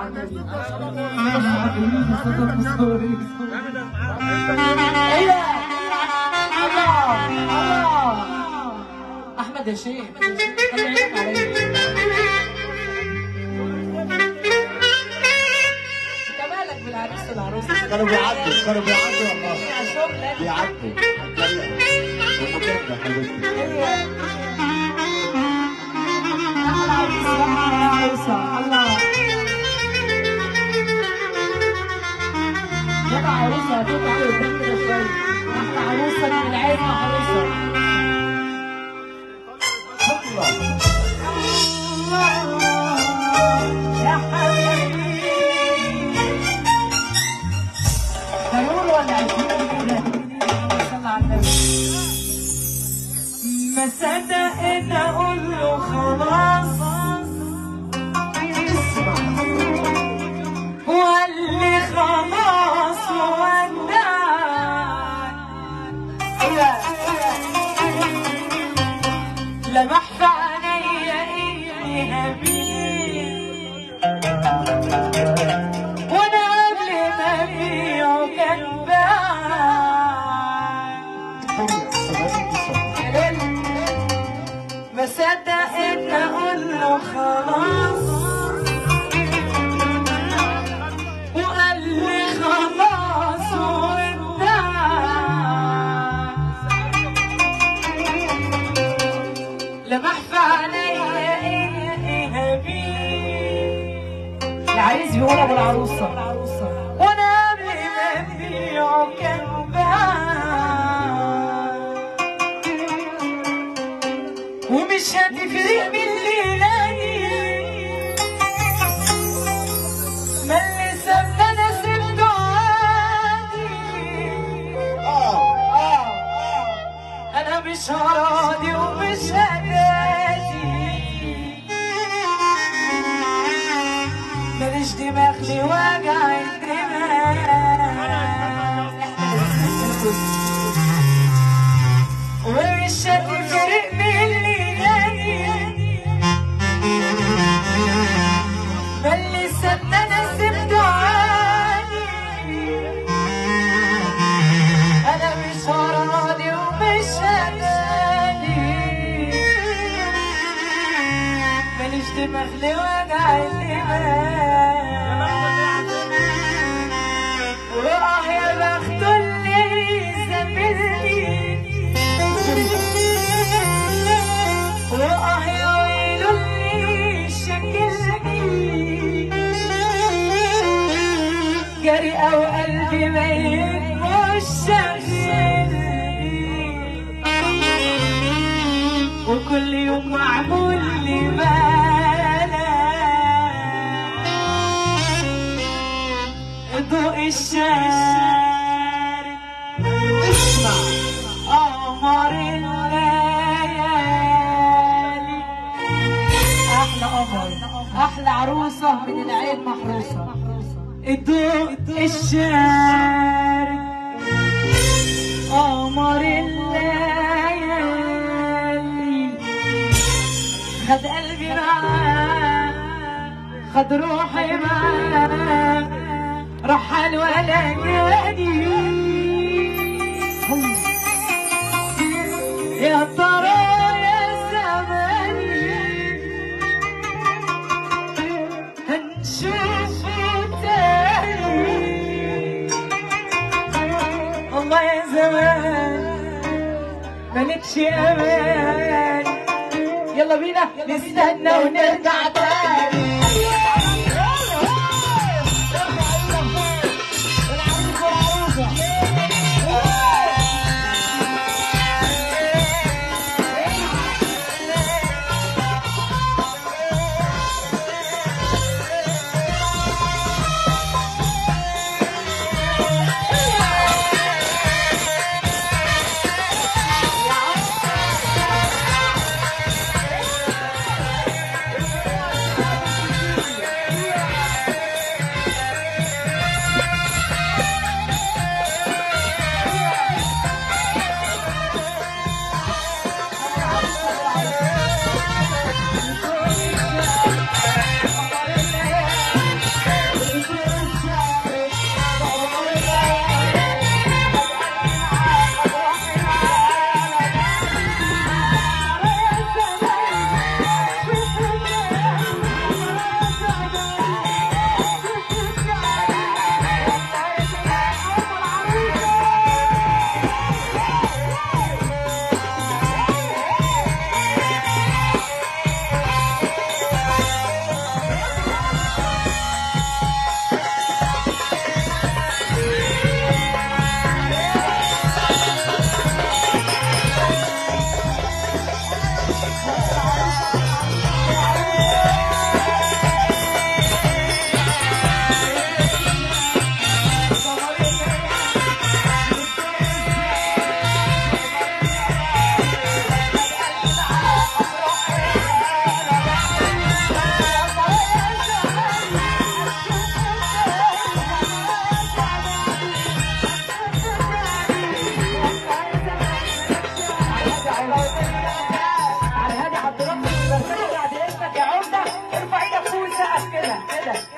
على النبي. ايه الله الله احمد يا شيخ خلي عينك عليا. انت مالك بالعريس والعروسه؟ كانوا بيعدوا والله شغل بيعدوا ومكاننا حبيبتي. ايه العريس والعروسه الله جدع عروسه هتبقى على قدام كده شويه. احلى عروسه من العين محروسه. يا حبيبي هيقول ولا 20 جنيه؟ صلى على النبي. ما صدقت اقول له خلاص اسمع وقال لي خلاص ودعني. لمح في عينيا اني هبيل وانا قبل ما ابيعه كان باع. ما صدقت اقول له خلاص وقال لي خلاص ودعني. لمح في عينيا اني هبيل. العريس بيقول ابو العروسه وانا قبل ما ابيعه كان باع. ومش هتفرق من الليلة دي ما اللي سابنا انا سبته عادي. انا مش هراضي ومش هدادي ماليش دماغ لوجع الدماغ. ومش هتفرق من الليلة دي ما اللي سابنا انا سبته عادي. انا مش هراضي ومش هدادي ماليش دماغ لوجع الدماغ. واه يا بخته اللي زملني واه يا ويلو اللي شكلني. جري او قلبي ميت مش شاغلني وكل يوم معمول لي مالا. ضوء الشارع اسمع قمر الليالي. احلى قمر احلى عروسه من العين محروسه. الضوء الشارع قمر الليالي. خد قلبي معاه خد روحي معاه رحل ولا جاني. يا ترى يا زماني هنشوفه تاني. والله يا زمان مالكش امان. يلا بينا نستنى ونرجع تاني. كده